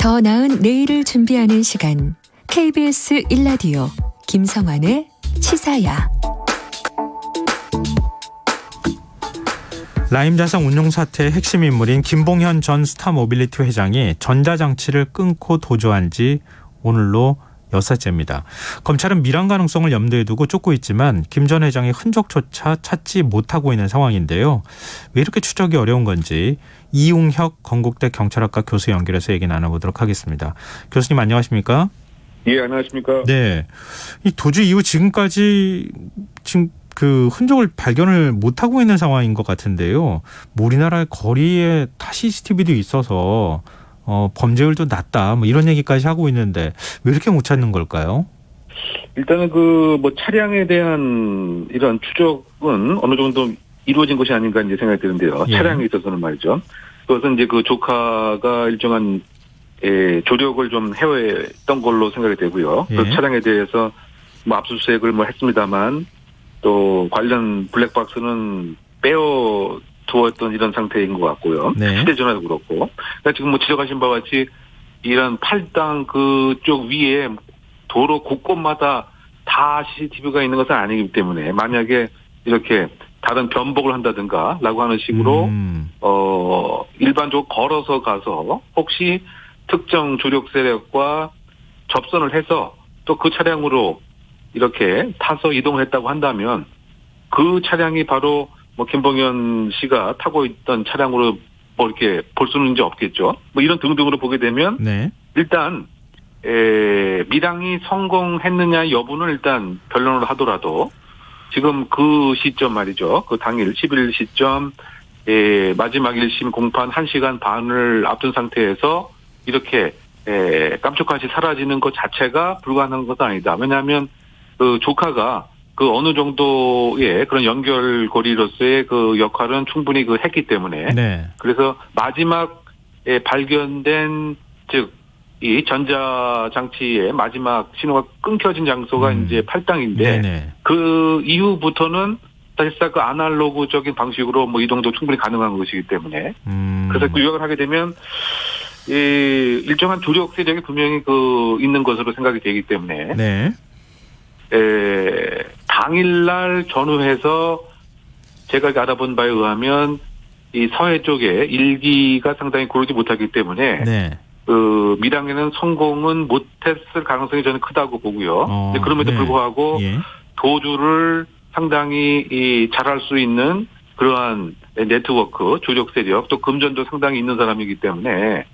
더 나은 내일을 준비하는 시간 KBS 1라디오 김성환의 시사야. 라임 자산 운용 사태의 핵심 인물인 김봉현 전 스타모빌리티 회장이 전자장치를 끊고 도주한 지 오늘로 6살째입니다. 검찰은 밀항 가능성을 염두에 두고 쫓고 있지만 김 전 회장의 흔적조차 찾지 못하고 있는 상황인데요. 왜 이렇게 추적이 어려운 건지 이웅혁 건국대 경찰학과 교수 연결해서 얘기 나눠보도록 하겠습니다. 교수님 안녕하십니까? 예, 안녕하십니까? 네, 이 도주 이후 지금까지 그 흔적을 발견을 못하고 있는 상황인 것 같은데요. 뭐 우리나라 거리에 다 CCTV도 있어서 범죄율도 낮다 뭐 이런 얘기까지 하고 있는데 왜 이렇게 못 찾는 걸까요? 일단은 차량에 대한 이런 추적은 어느 정도 이루어진 것이 아닌가 이제 생각이 드는데요. 예. 차량에 있어서는 말이죠. 그것은 이제 그 조카가 일정한 조력을 좀 해왔던 걸로 생각이 되고요. 예. 그 차량에 대해서 압수수색을 했습니다만 또 관련 블랙박스는 빼어 두었던 이런 상태인 것 같고요. 네. 휴대전화도 그렇고. 그러니까 지금 지적하신 바와 같이 이런 팔당 그쪽 위에 도로 곳곳마다 다 CCTV가 있는 것은 아니기 때문에 만약에 이렇게 다른 변복을 한다든가 라고 하는 식으로 일반적으로 걸어서 가서 혹시 특정 조력 세력과 접선을 해서 또 그 차량으로 이렇게 타서 이동을 했다고 한다면 그 차량이 바로 김봉현 씨가 타고 있던 차량으로 이렇게 볼 수는 이제 없겠죠. 이런 등등으로 보게 되면 네. 일단 밀항이 성공했느냐 여부는 일단 변론을 하더라도 지금 그 시점 말이죠. 그 당일 10일 시점 마지막 1심 공판 1시간 반을 앞둔 상태에서 이렇게 깜짝같이 사라지는 것 자체가 불가능한 것도 아니다. 왜냐하면 그 조카가 그 어느 정도의 그런 연결고리로서의 그 역할은 충분히 했기 때문에. 네. 그래서 마지막에 발견된 즉 이 전자장치의 마지막 신호가 끊겨진 장소가 이제 팔당인데 네네. 그 이후부터는 사실상 그 아날로그적인 방식으로 이동도 충분히 가능한 것이기 때문에 그래서 그 요약을 하게 되면 일정한 조력 세력이 분명히 있는 것으로 생각이 되기 때문에 네. 당일날 전후해서 제가 알아본 바에 의하면 이 서해 쪽에 일기가 상당히 고르지 못하기 때문에 네. 밀항에는 성공은 못했을 가능성이 저는 크다고 보고요. 그럼에도 네. 불구하고 예. 도주를 상당히 잘할 수 있는 그러한 네트워크, 조력 세력, 또 금전도 상당히 있는 사람이기 때문에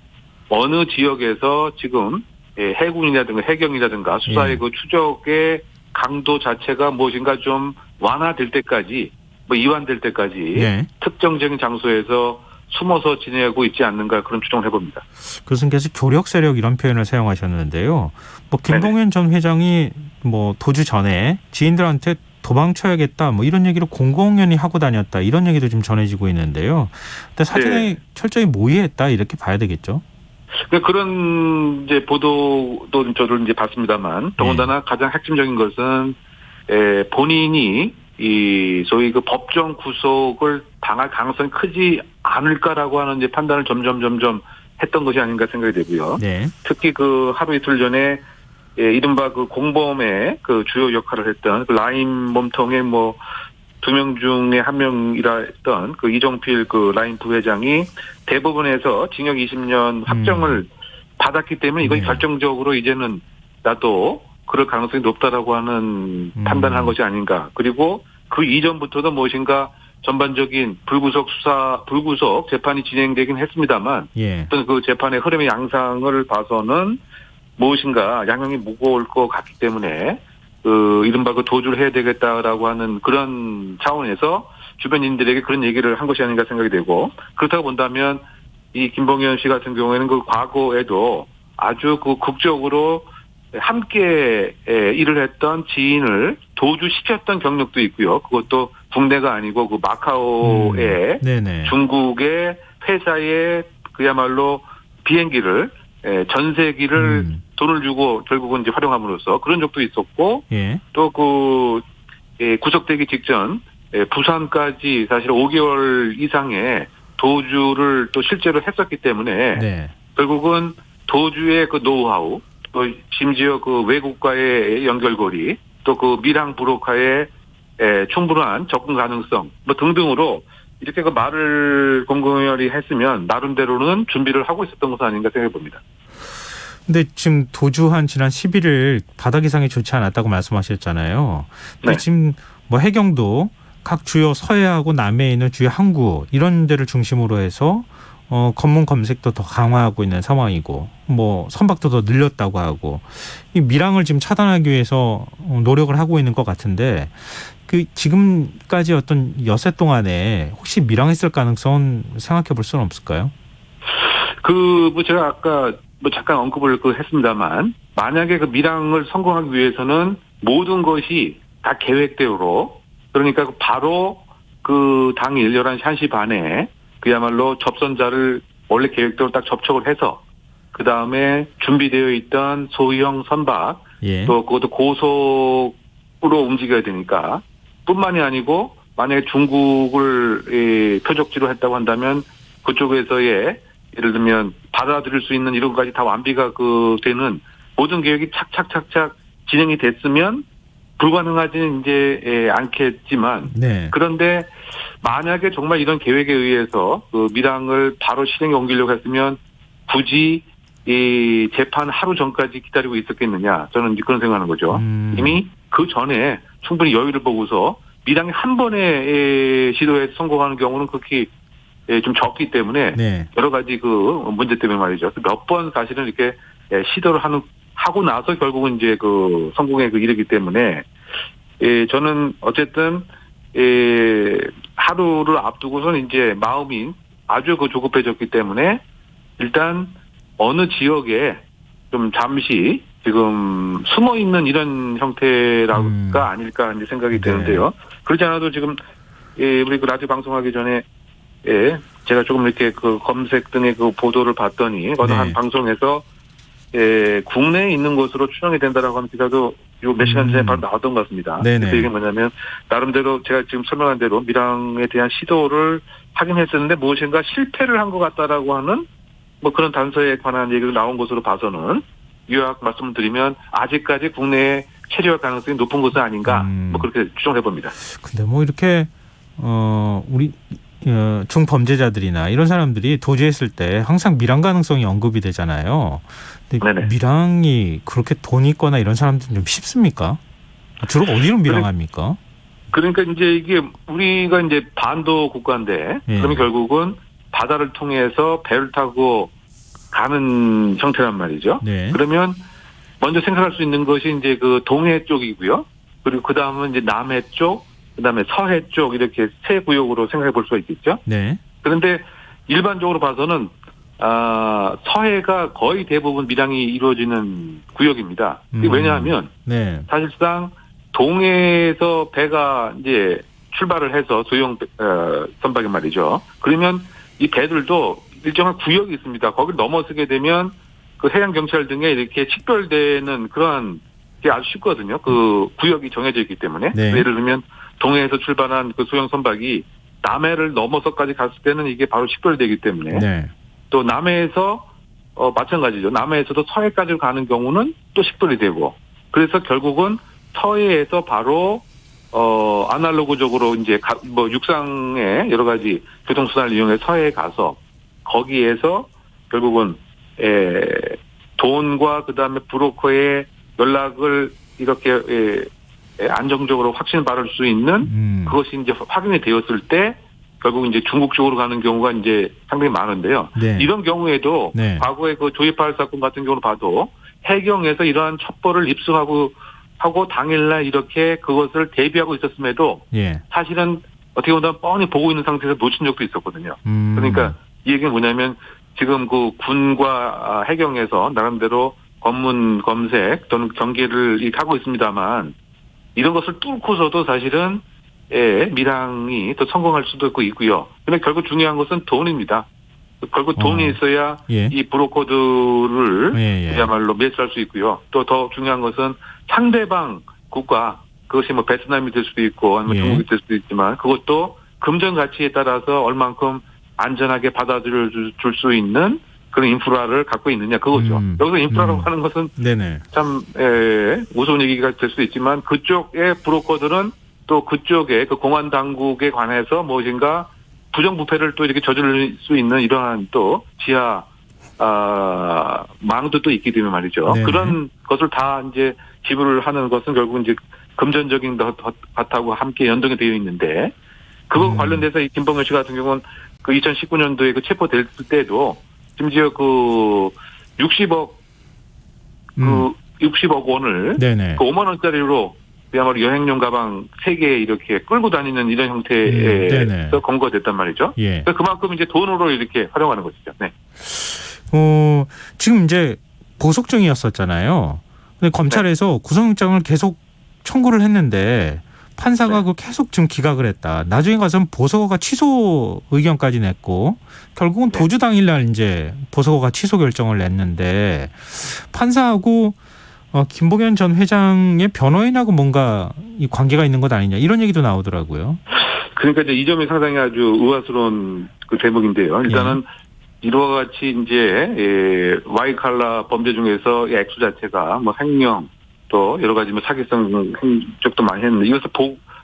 어느 지역에서 지금 해군이라든가 해경이라든가 수사의 그 추적의 강도 자체가 무엇인가 좀 완화될 때까지 이완될 때까지 네. 특정적인 장소에서 숨어서 지내고 있지 않는가 그런 추정을 해봅니다. 교수님께서 조력 세력 이런 표현을 사용하셨는데요. 김봉현 전 회장이 도주 전에 지인들한테 도망쳐야겠다 이런 얘기를 공공연히 하고 다녔다 이런 얘기도 좀 전해지고 있는데요. 근데 사전에 철저히 모의했다 이렇게 봐야 되겠죠? 그런 이제 보도도 저도 이제 봤습니다만 더군다나 가장 핵심적인 것은 본인이 이 소위 그 법정 구속을 당할 가능성이 크지 않을까라고 하는 이제 판단을 점점 했던 것이 아닌가 생각이 되고요. 네. 특히 하루 이틀 전에 이른바 공범의 주요 역할을 했던 라임 몸통의 2명 중에 1명이라 했던 이정필 라임 부회장이 대법원에서 징역 20년 확정을 받았기 때문에 이것이 결정적으로 이제는 나도 그럴 가능성이 높다라고 하는 판단을 한 것이 아닌가. 그리고 그 이전부터도 무엇인가 전반적인 불구속 재판이 진행되긴 했습니다만 어떤 그 재판의 흐름의 양상을 봐서는 무엇인가 양형이 무거울 것 같기 때문에 이른바 도주를 해야 되겠다라고 하는 그런 차원에서 주변인들에게 그런 얘기를 한 것이 아닌가 생각이 되고 그렇다고 본다면 이 김봉현 씨 같은 경우에는 과거에도 아주 극적으로 함께 일을 했던 지인을 도주시켰던 경력도 있고요. 그것도 국내가 아니고 마카오의 중국의 회사의 그야말로 비행기를 전세기를 돈을 주고 결국은 이제 활용함으로써 그런 적도 있었고 또 구속되기 직전 부산까지 사실 5개월 이상의 도주를 또 실제로 했었기 때문에 결국은 도주의 그 노하우, 또 심지어 그 외국과의 연결고리, 또 그 밀항 브로커의 충분한 접근 가능성, 뭐 등등으로 이렇게 그 말을 공공연히 했으면 나름대로는 준비를 하고 있었던 것은 아닌가 생각해 봅니다. 근데 지금 도주한 지난 11일 바다 기상이 좋지 않았다고 말씀하셨잖아요. 근데 네. 지금 뭐 해경도 각 주요 서해하고 남해에 있는 주요 항구 이런 데를 중심으로 해서 검문 검색도 더 강화하고 있는 상황이고 뭐 선박도 더 늘렸다고 하고 이 밀항을 지금 차단하기 위해서 노력을 하고 있는 것 같은데 그 지금까지 어떤 여세 동안에 혹시 밀항했을 가능성은 생각해 볼 수는 없을까요? 뭐 제가 아까 뭐 잠깐 언급을 했습니다만 만약에 그 밀항을 성공하기 위해서는 모든 것이 다 계획대로 그러니까 바로 그 당일 11시 1시 반에 그야말로 접선자를 원래 계획대로 딱 접촉을 해서 그 다음에 준비되어 있던 소형 선박 예. 또 그것도 고속으로 움직여야 되니까 뿐만이 아니고 만약에 중국을 표적지로 했다고 한다면 그쪽에서의 예를 들면 받아들일 수 있는 이런 것까지 다 완비가 되는 모든 계획이 착착착착 진행이 됐으면 불가능하지는 이제 않겠지만 네. 그런데 만약에 정말 이런 계획에 의해서 그 밀항을 바로 실행에 옮기려고 했으면 굳이 이 재판 하루 전까지 기다리고 있었겠느냐 저는 이제 그런 생각하는 거죠. 이미 그 전에 충분히 여유를 보고서 밀항이 한 번에 시도해서 성공하는 경우는 극히 좀 적기 때문에 네. 여러 가지 그 문제 때문에 말이죠. 몇 번 사실은 이렇게 시도를 하고 나서 결국은 이제 그 성공에 이르기 때문에 저는 어쨌든 하루를 앞두고서는 이제 마음이 아주 조급해졌기 때문에 일단 어느 지역에 좀 잠시 지금 숨어 있는 이런 형태가 아닐까 이제 생각이 드는데요. 그렇지 않아도 지금 우리 그 라디오 방송하기 전에 제가 조금 이렇게 그 검색 등의 그 보도를 봤더니 어느 한 방송에서 국내에 있는 것으로 추정이 된다라고 하는 기사도 요 몇 시간 전에 바로 나왔던 것 같습니다. 그래서 이게 뭐냐면 나름대로 제가 지금 설명한 대로 밀항에 대한 시도를 하긴 했었는데 무엇인가 실패를 한 것 같다라고 하는 뭐 그런 단서에 관한 얘기가 나온 것으로 봐서는 요약 말씀을 드리면 아직까지 국내에 체류할 가능성이 높은 것은 아닌가 뭐 그렇게 추정해 봅니다. 근데 뭐 이렇게 우리 중범죄자들이나 이런 사람들이 도주했을 때 항상 밀항 가능성이 언급이 되잖아요. 근데 네네. 밀항이 그렇게 돈 있거나 이런 사람들은 좀 쉽습니까? 주로 어디로 밀항합니까? 그러니까 이제 이게 우리가 이제 반도 국가인데 그러면 결국은 바다를 통해서 배를 타고 가는 형태란 말이죠. 네. 그러면 먼저 생각할 수 있는 것이 이제 그 동해 쪽이고요. 그리고 그 다음은 이제 남해 쪽, 그 다음에 서해 쪽 이렇게 세 구역으로 생각해 볼 수가 있겠죠. 네. 그런데 일반적으로 봐서는 서해가 거의 대부분 밀항이 이루어지는 구역입니다. 왜냐하면 사실상 동해에서 배가 이제 출발을 해서 소형 선박이 말이죠. 그러면 이 배들도 일정한 구역이 있습니다. 거기를 넘어서게 되면 그 해양 경찰 등에 이렇게 식별되는 그러한 게 아주 쉽거든요. 그 구역이 정해져 있기 때문에. 예를 들면 동해에서 출발한 그 소형 선박이 남해를 넘어서까지 갔을 때는 이게 바로 식별되기 때문에 또 남해에서 마찬가지죠. 남해에서도 서해까지 가는 경우는 또 식별이 되고 그래서 결국은 서해에서 바로 아날로그적으로 이제 뭐 육상의 여러 가지 교통수단을 이용해 서해에 가서 거기에서 결국은 돈과 그다음에 브로커의 연락을 이렇게 안정적으로 확신을 받을 수 있는 그것이 이제 확인이 되었을 때 결국 이제 중국 쪽으로 가는 경우가 이제 상당히 많은데요. 이런 경우에도 과거에 그 조이팔 사건 같은 경우를 봐도 해경에서 이러한 첩보를 입수하고 당일날 이렇게 그것을 대비하고 있었음에도 사실은 어떻게 보면 뻔히 보고 있는 상태에서 놓친 적도 있었거든요. 그러니까 이 얘기는 뭐냐면 지금 그 군과 해경에서 나름대로 검문 검색 또는 경계를 하고 있습니다만 이런 것을 뚫고서도 사실은 밀항이 또 성공할 수도 있고요. 그런데 결국 중요한 것은 돈입니다. 결국 돈이 있어야 이 브로커들을 그야말로 매수할 수 있고요. 또 더 중요한 것은 상대방 국가 그것이 뭐 베트남이 될 수도 있고 아니면 중국이 될 수도 있지만 그것도 금전 가치에 따라서 얼만큼 안전하게 받아들여 줄 수 있는 그런 인프라를 갖고 있느냐 그거죠. 여기서 인프라라고 하는 것은 네네. 참 우스운 얘기가 될 수도 있지만 그쪽의 브로커들은 또 그쪽의 그 공안 당국에 관해서 무엇인가 부정부패를 또 이렇게 저지를 수 있는 이러한 또 지하 망도 또 있기 때문에 말이죠. 네네. 그런 것을 다 이제 지불을 하는 것은 결국 이제 금전적인 것하고 함께 연동이 되어 있는데 그거 관련돼서 이 김봉현 씨 같은 경우는 그 2019년도에 그 체포될 때도 심지어 그 60억 60억 원을 네네. 그 5만 원짜리로 그야말로 여행용 가방 3개 이렇게 끌고 다니는 이런 형태에서 검거됐단 말이죠. 예. 그만큼 이제 돈으로 이렇게 활용하는 것이죠. 네. 지금 이제 보석 중이었었잖아요. 근데 검찰에서 구속영장을 계속 청구를 했는데 판사가 네. 그 계속 지금 기각을 했다. 나중에 가서는 보석어가 취소 의견까지 냈고 결국은 네. 도주 당일날 이제 보석어가 취소 결정을 냈는데 판사하고 김봉현 전 회장의 변호인하고 뭔가 이 관계가 있는 것 아니냐 이런 얘기도 나오더라고요. 그러니까 이제 이 점이 상당히 아주 의아스러운 그 대목인데요. 일단은 이와 같이 이제 와이칼라 범죄 중에서 이 액수 자체가 뭐 횡령 또 여러 가지 뭐 사기성 행적도 많이 했는데 이것을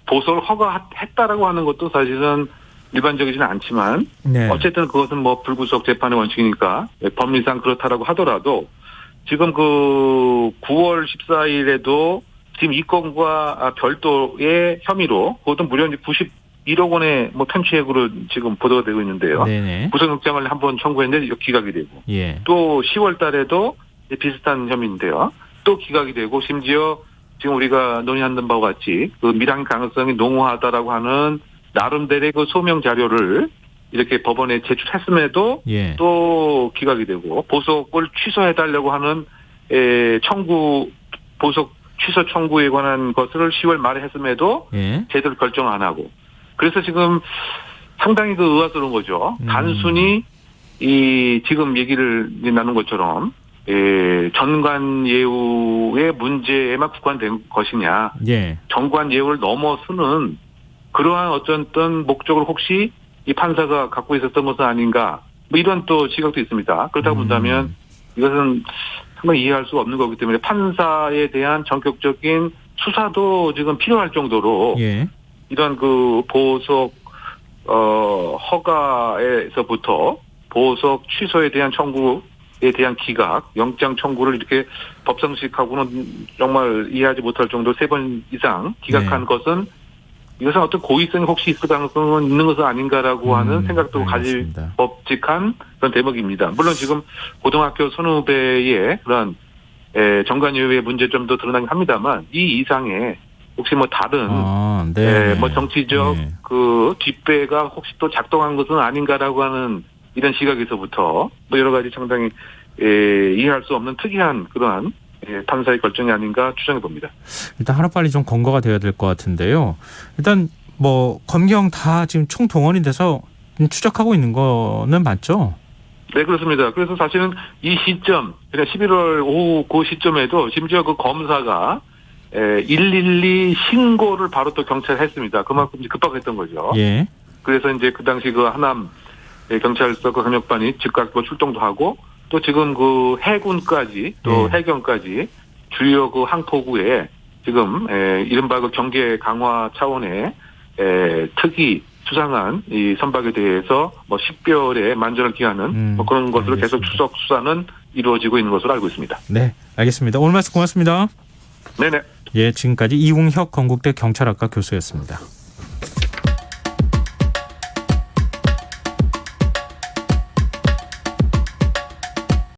보석을 허가했다라고 하는 것도 사실은 일반적이지는 않지만 네. 어쨌든 그것은 뭐 불구속 재판의 원칙이니까 법리상 그렇다라고 하더라도 지금 그 9월 14일에도 지금 이 건과 별도의 혐의로 그것도 무려 이제 91억 원의 뭐 편취액으로 지금 보도가 되고 있는데요. 네네. 구속영장을 한번 청구했는데 기각이 되고 예. 또 10월 달에도 비슷한 혐의인데요. 또 기각이 되고 심지어 지금 우리가 논의하는 바와 같이 그 밀항 가능성이 농후하다라고 하는 나름대로의 그 소명 자료를 이렇게 법원에 제출했음에도 예. 또 기각이 되고 보석을 취소해달라고 하는 보석 취소 청구에 관한 것을 10월 말에 했음에도 예. 제대로 결정 안 하고 그래서 지금 상당히 그 의아스러운 거죠. 단순히 이 지금 얘기를 나눈 것처럼 전관 예우의 문제에만 국한된 것이냐. 예. 전관 예우를 넘어서는 그러한 어떤 목적을 혹시 이 판사가 갖고 있었던 것은 아닌가. 뭐 이런 또 시각도 있습니다. 그렇다 본다면 이것은 정말 이해할 수 없는 거기 때문에 판사에 대한 전격적인 수사도 지금 필요할 정도로 예. 이런 그 보석 허가에서부터 보석 취소에 대한 청구에 대한 기각, 영장 청구를 이렇게 법상식하고는 정말 이해하지 못할 정도로 3번 이상 기각한 네. 것은 이것은 어떤 고의성이 혹시 있을 가능성은 있는 것은 아닌가라고 하는 생각도 가질 알겠습니다. 법칙한 그런 대목입니다. 물론 지금 고등학교 선후배의 그런 정관예우의 문제점도 드러나긴 합니다만 이 이상의 혹시 뭐 다른 뭐 정치적 네. 그 뒷배가 혹시 또 작동한 것은 아닌가라고 하는 이런 시각에서부터 뭐 여러 가지 상당히 이해할 수 없는 특이한 그러한 판사의 결정이 아닌가 추정해 봅니다. 일단 하루빨리 좀 검거가 돼야 될 것 같은데요. 일단 뭐 검경 다 지금 총동원이 돼서 추적하고 있는 거는 맞죠? 네, 그렇습니다. 그래서 사실은 이 시점, 그러니까 11월 오후 그 시점에도 심지어 그 검사가 112 신고를 바로 또 경찰에 했습니다. 그만큼 이제 급박했던 거죠. 예. 그래서 이제 그 당시 그 하남 경찰서 그 강력반이 즉각 뭐 출동도 하고 또 지금 그 해군까지 또 해경까지 주요 그 항포구에 지금 이른바 그 경계 강화 차원의 특이 수상한 이 선박에 대해서 뭐 식별에 만전을 기하는 뭐 그런 것으로 알겠습니다. 계속 추적 수사는 이루어지고 있는 것으로 알고 있습니다. 네, 알겠습니다. 오늘 말씀 고맙습니다. 네네. 예, 지금까지 이웅혁 건국대 경찰학과 교수였습니다.